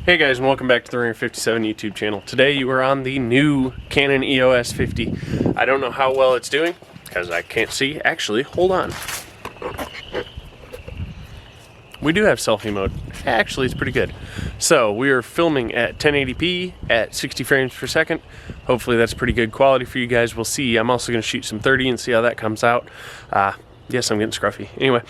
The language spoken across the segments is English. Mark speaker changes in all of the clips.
Speaker 1: Hey guys, and welcome back to the Ringer 57 YouTube channel. Today you are on the new Canon EOS 50. I don't know how well it's doing because I can't see. Actually, hold on. We do have selfie mode. Actually, it's pretty good. So we are filming at 1080p at 60 frames per second. Hopefully that's pretty good quality for you guys. We'll see. I'm also going to shoot some 30 and see how that comes out. Yes, I'm getting scruffy. Anyway.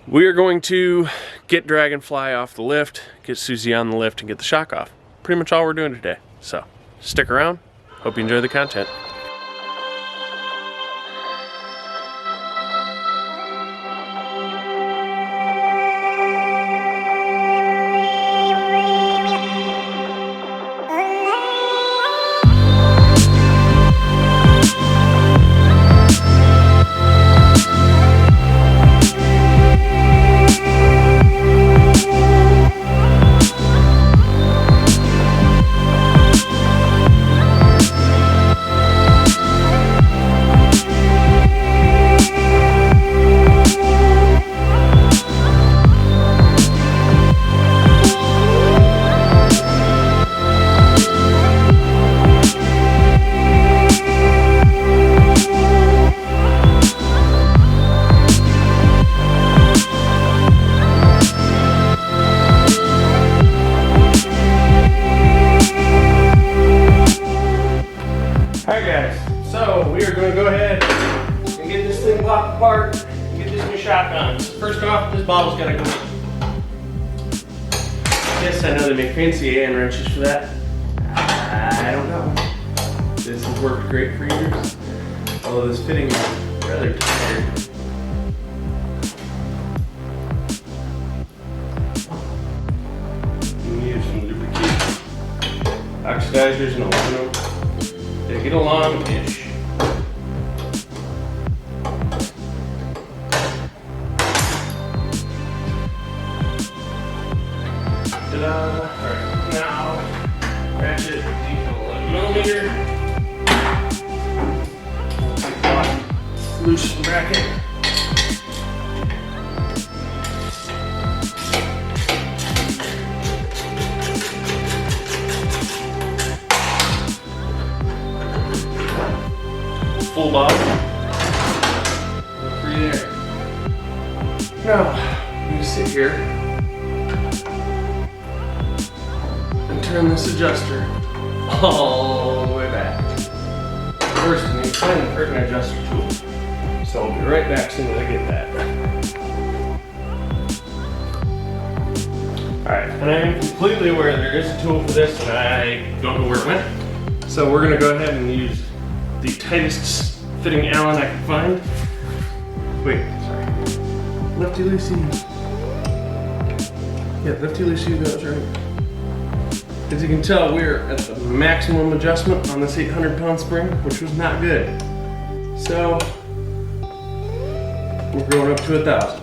Speaker 1: We are going to get Dragonfly off the lift, get Suzi on the lift, and get the shock off. Pretty much all we're doing today. So, stick around. Hope you enjoy the content. Alright guys, so we are going to go ahead and get this thing popped apart and get this new shotgun. So first off, this bottle's got to go in. Yes, I know they make fancy AN wrenches for that. I don't know. This has worked great for years, although this fitting is rather tired. Use some lubricant, oxidizers, and aluminum. They get along-ish. Ta-da! Alright, now ratchet deep 11mm. Loose the bracket. Full bob. Free there. Now, I'm going to sit here and turn this adjuster all the way back. First, I need to find the curtain adjuster tool. So I'll be right back as soon as I get that. Alright, and I am completely aware there is a tool for this and I don't know where it went. So we're going to go ahead and use the tightest fitting Allen I can find. Wait, sorry. Lefty loosey. Yeah, lefty loosey, that was right. As you can tell, we're at the maximum adjustment on this 800-pound spring, which was not good. So, we're going up to 1,000.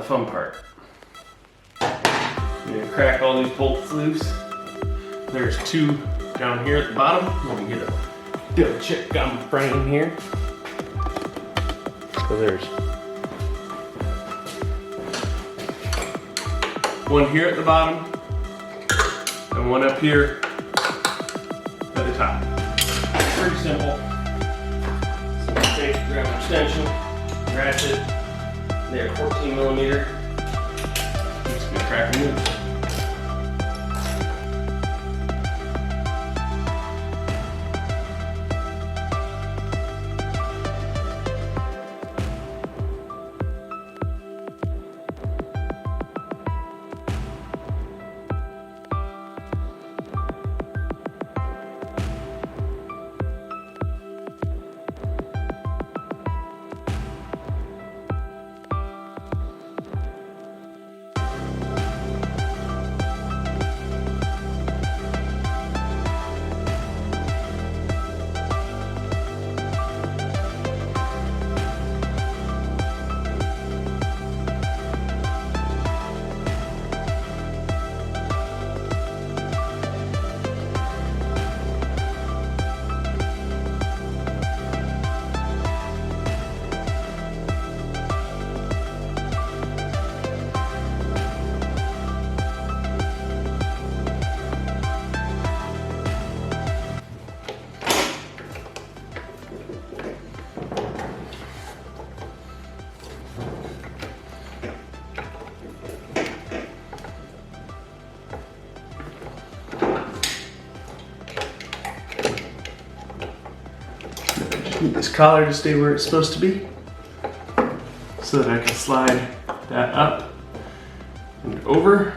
Speaker 1: Fun part. I'm going to crack all these bolts loose. There's two down here at the bottom. Let me get a double check on the frame here. So there's one here at the bottom and one up here at the top. Pretty simple. So we take the grab an extension, ratchet. They're 14mm. Just gonna crack and move. Get this collar to stay where it's supposed to be so that I can slide that up and over.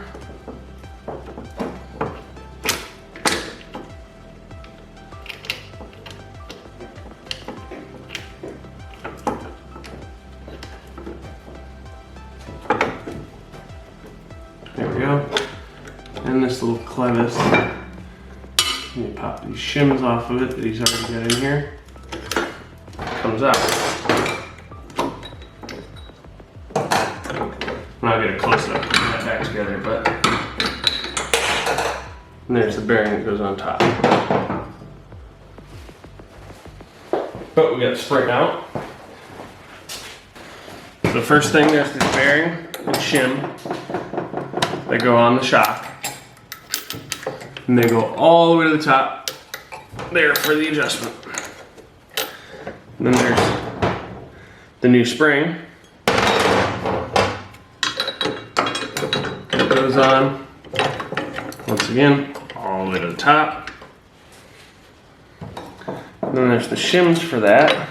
Speaker 1: There we go. And this little clevis. Let me pop these shims off of it that he's already got in here. Comes out. I'm not gonna get a close up, put that back together, but and there's the bearing that goes on top. But we got the spring out. The first thing, there's this bearing and shim that go on the shock. And they go all the way to the top there for the adjustment. And then there's the new spring. It goes on, once again, all the way to the top. And then there's the shims for that.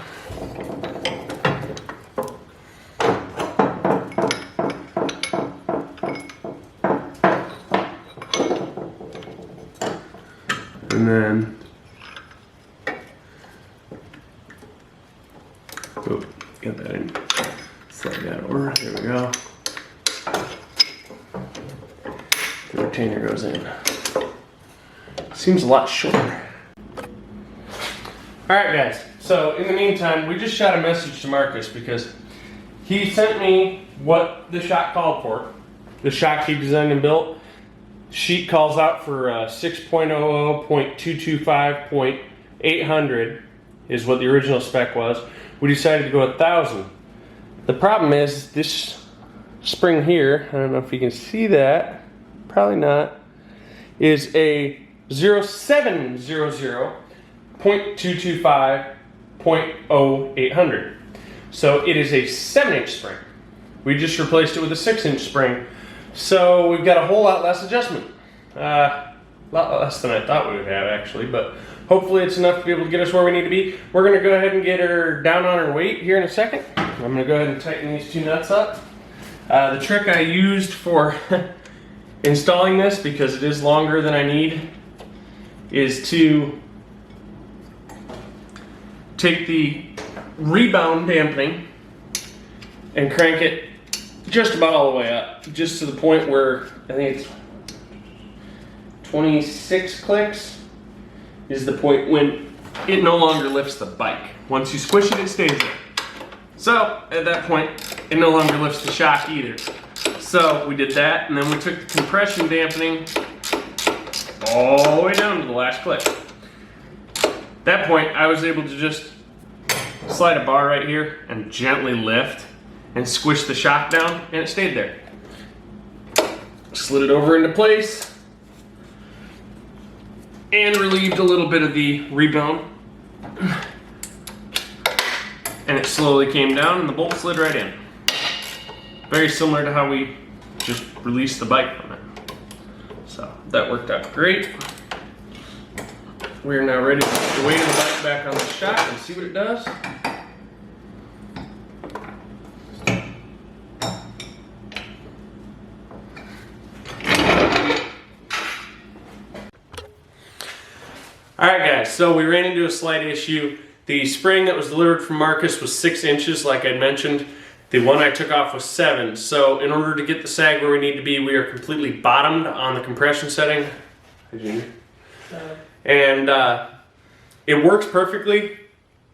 Speaker 1: And then, oh, get that in, slide that over, there we go. The retainer goes in. Seems a lot shorter. All right, guys, so in the meantime, we just shot a message to Marcus because he sent me what the shock called for. The shock he designed and built. Sheet calls out for 6.00.225.800 is what the original spec was. We decided to go 1,000. The problem is this spring here, I don't know if you can see that, probably not, is a 0700.225.0800. So it is a 7-inch spring. We just replaced it with a 6-inch spring. So we've got a whole lot less adjustment. A lot less than I thought we would have, actually, but hopefully it's enough to be able to get us where we need to be. We're going to go ahead and get her down on her weight here in a second. I'm going to go ahead and tighten these two nuts up. The trick I used for installing this, because it is longer than I need, is to take the rebound dampening and crank it just about all the way up, just to the point where I think it's 26 clicks is the point when it no longer lifts the bike. Once you squish it, it stays there. So at that point, it no longer lifts the shock either. So we did that, and then we took the compression dampening all the way down to the last click. At that point, I was able to just slide a bar right here and gently lift and squish the shock down, and it stayed there. Slid it over into place and relieved a little bit of the rebound, and it slowly came down and the bolt slid right in. Very similar to how we just released the bike from it. So that worked out great. We're now ready to put the weight of the bike back on the shock and see what it does. Alright guys, so we ran into a slight issue. The spring that was delivered from Marcus was 6 inches, like I mentioned. The one I took off was 7. So in order to get the sag where we need to be, we are completely bottomed on the compression setting. And it works perfectly.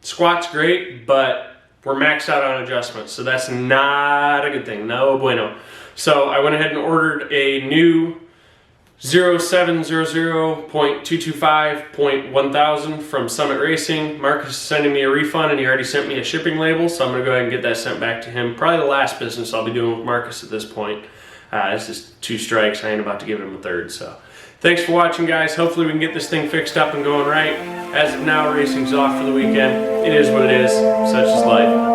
Speaker 1: Squat's great, but we're maxed out on adjustments. So that's not a good thing, no bueno. So I went ahead and ordered a new 0700.225.1000 from Summit Racing. Marcus is sending me a refund, and he already sent me a shipping label, so I'm going to go ahead and get that sent back to him. Probably the last business I'll be doing with Marcus at this point. It's just 2 strikes. I ain't about to give him a 3rd. So thanks for watching, guys. Hopefully we can get this thing fixed up and going right. As of now, racing's off for the weekend. It is what it is. Such is life.